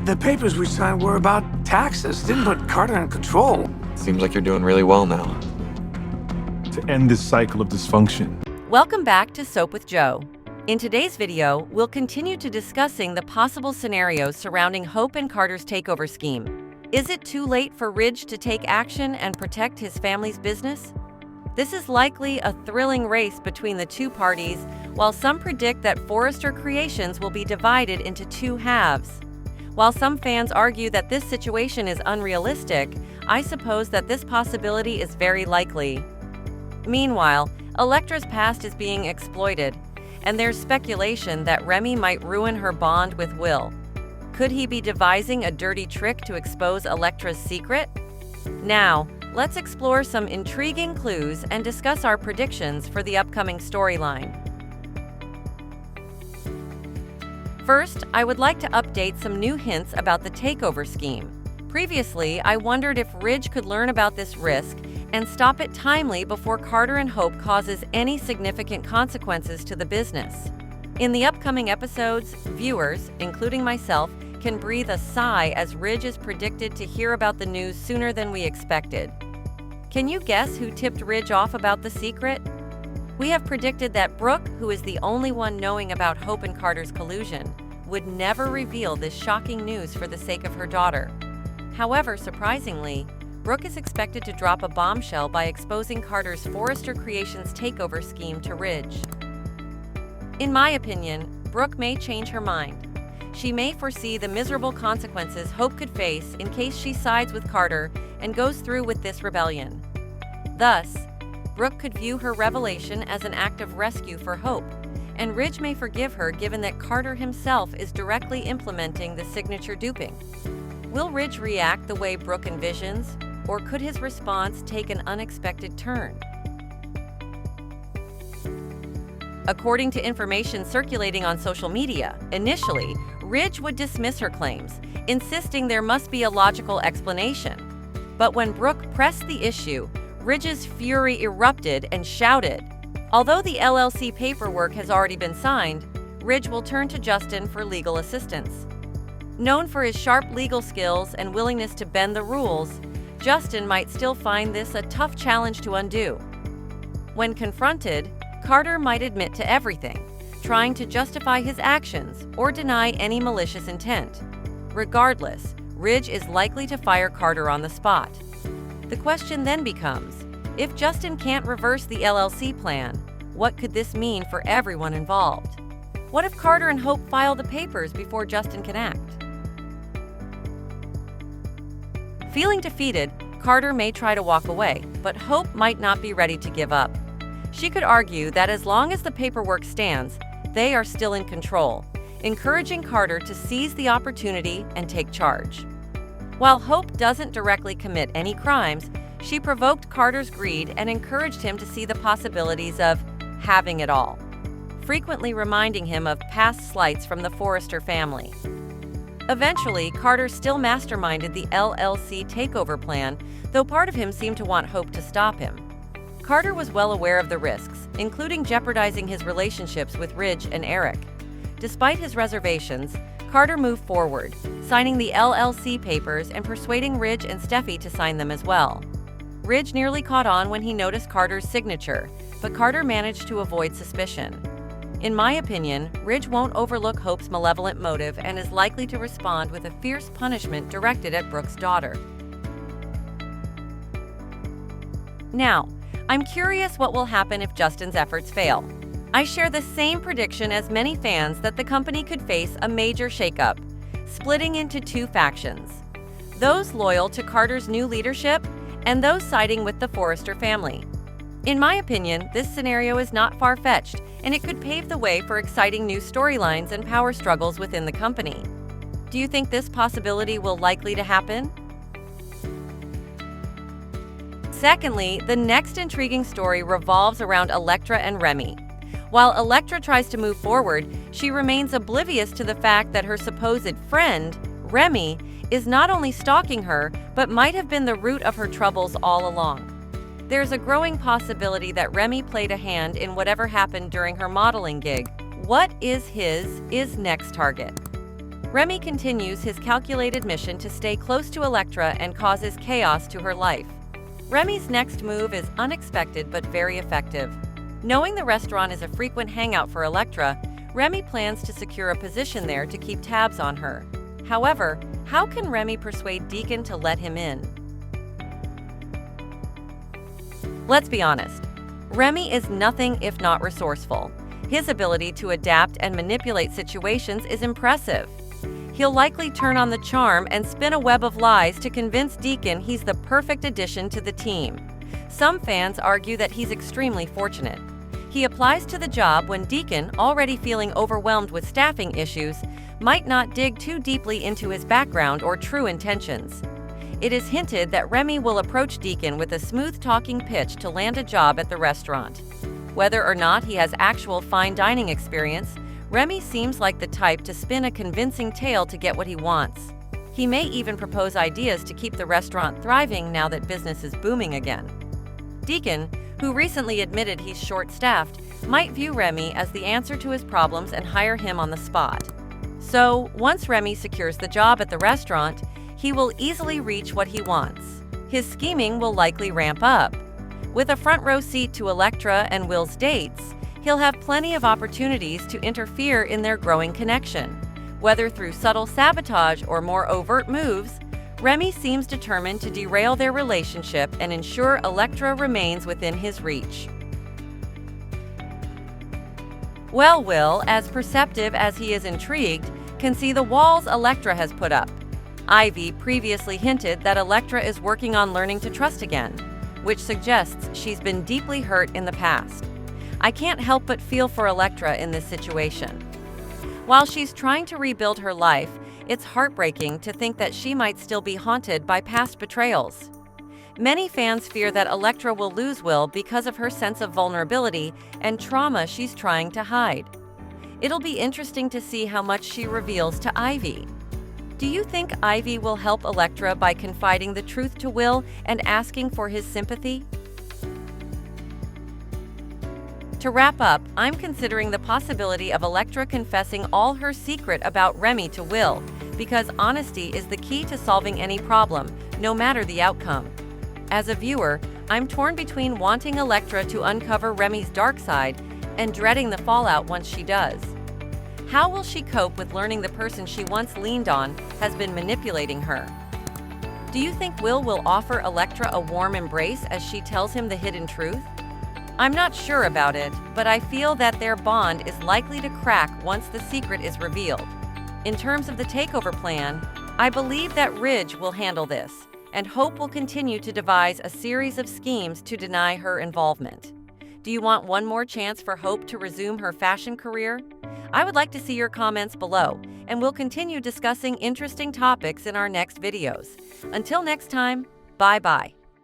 The papers we signed were about taxes. Didn't put Carter in control. Seems like you're doing really well now. To end this cycle of dysfunction. Welcome back to Soap with Joe. In today's video, we'll continue to discussing the possible scenarios surrounding Hope and Carter's takeover scheme. Is it too late for Ridge to take action and protect his family's business? This is likely a thrilling race between the two parties, while some predict that Forrester Creations will be divided into two halves. While some fans argue that this situation is unrealistic, I suppose that this possibility is very likely. Meanwhile, Electra's past is being exploited, and there's speculation that Remy might ruin her bond with Will. Could he be devising a dirty trick to expose Electra's secret? Now, let's explore some intriguing clues and discuss our predictions for the upcoming storyline. First, I would like to update some new hints about the takeover scheme. Previously, I wondered if Ridge could learn about this risk and stop it timely before Carter and Hope causes any significant consequences to the business. In the upcoming episodes, viewers, including myself, can breathe a sigh as Ridge is predicted to hear about the news sooner than we expected. Can you guess who tipped Ridge off about the secret? We have predicted that Brooke, who is the only one knowing about Hope and Carter's collusion, would never reveal this shocking news for the sake of her daughter. However, surprisingly, Brooke is expected to drop a bombshell by exposing Carter's Forrester Creations takeover scheme to Ridge. In my opinion, Brooke may change her mind. She may foresee the miserable consequences Hope could face in case she sides with Carter and goes through with this rebellion. Thus, Brooke could view her revelation as an act of rescue for Hope, and Ridge may forgive her given that Carter himself is directly implementing the signature duping. Will Ridge react the way Brooke envisions, or could his response take an unexpected turn? According to information circulating on social media, initially, Ridge would dismiss her claims, insisting there must be a logical explanation. But when Brooke pressed the issue, Ridge's fury erupted and shouted. Although the LLC paperwork has already been signed, Ridge will turn to Justin for legal assistance. Known for his sharp legal skills and willingness to bend the rules, Justin might still find this a tough challenge to undo. When confronted, Carter might admit to everything, trying to justify his actions or deny any malicious intent. Regardless, Ridge is likely to fire Carter on the spot. The question then becomes, if Justin can't reverse the LLC plan, what could this mean for everyone involved? What if Carter and Hope file the papers before Justin can act? Feeling defeated, Carter may try to walk away, but Hope might not be ready to give up. She could argue that as long as the paperwork stands, they are still in control, encouraging Carter to seize the opportunity and take charge. While Hope doesn't directly commit any crimes, she provoked Carter's greed and encouraged him to see the possibilities of having it all, frequently reminding him of past slights from the Forrester family. Eventually, Carter still masterminded the LLC takeover plan, though part of him seemed to want Hope to stop him. Carter was well aware of the risks, including jeopardizing his relationships with Ridge and Eric. Despite his reservations, Carter moved forward, signing the LLC papers and persuading Ridge and Steffi to sign them as well. Ridge nearly caught on when he noticed Carter's signature, but Carter managed to avoid suspicion. In my opinion, Ridge won't overlook Hope's malevolent motive and is likely to respond with a fierce punishment directed at Brooke's daughter. Now, I'm curious what will happen if Justin's efforts fail. I share the same prediction as many fans that the company could face a major shakeup, splitting into two factions: those loyal to Carter's new leadership and those siding with the Forrester family. In my opinion, this scenario is not far-fetched, and it could pave the way for exciting new storylines and power struggles within the company. Do you think this possibility will likely to happen? Secondly, the next intriguing story revolves around Electra and Remy. While Electra tries to move forward, she remains oblivious to the fact that her supposed friend, Remy, is not only stalking her, but might have been the root of her troubles all along. There's a growing possibility that Remy played a hand in whatever happened during her modeling gig. What is his next target? Remy continues his calculated mission to stay close to Electra and causes chaos to her life. Remy's next move is unexpected but very effective. Knowing the restaurant is a frequent hangout for Electra, Remy plans to secure a position there to keep tabs on her. However, how can Remy persuade Deacon to let him in? Let's be honest, Remy is nothing if not resourceful. His ability to adapt and manipulate situations is impressive. He'll likely turn on the charm and spin a web of lies to convince Deacon he's the perfect addition to the team. Some fans argue that he's extremely fortunate. He applies to the job when Deacon, already feeling overwhelmed with staffing issues, might not dig too deeply into his background or true intentions. It is hinted that Remy will approach Deacon with a smooth-talking pitch to land a job at the restaurant. Whether or not he has actual fine dining experience, Remy seems like the type to spin a convincing tale to get what he wants. He may even propose ideas to keep the restaurant thriving now that business is booming again. Deacon, who recently admitted he's short-staffed, might view Remy as the answer to his problems and hire him on the spot. So, once Remy secures the job at the restaurant, he will easily reach what he wants. His scheming will likely ramp up. With a front-row seat to Electra and Will's dates, he'll have plenty of opportunities to interfere in their growing connection. Whether through subtle sabotage or more overt moves, Remy seems determined to derail their relationship and ensure Electra remains within his reach. Well, Will, as perceptive as he is intrigued, can see the walls Electra has put up. Ivy previously hinted that Electra is working on learning to trust again, which suggests she's been deeply hurt in the past. I can't help but feel for Electra in this situation. While she's trying to rebuild her life, it's heartbreaking to think that she might still be haunted by past betrayals. Many fans fear that Electra will lose Will because of her sense of vulnerability and trauma she's trying to hide. It'll be interesting to see how much she reveals to Ivy. Do you think Ivy will help Electra by confiding the truth to Will and asking for his sympathy? To wrap up, I'm considering the possibility of Electra confessing all her secret about Remy to Will, because honesty is the key to solving any problem, no matter the outcome. As a viewer, I'm torn between wanting Electra to uncover Remy's dark side and dreading the fallout once she does. How will she cope with learning the person she once leaned on has been manipulating her? Do you think Will offer Electra a warm embrace as she tells him the hidden truth? I'm not sure about it, but I feel that their bond is likely to crack once the secret is revealed. In terms of the takeover plan, I believe that Ridge will handle this, and Hope will continue to devise a series of schemes to deny her involvement. Do you want one more chance for Hope to resume her fashion career? I would like to see your comments below, and we'll continue discussing interesting topics in our next videos. Until next time, bye-bye.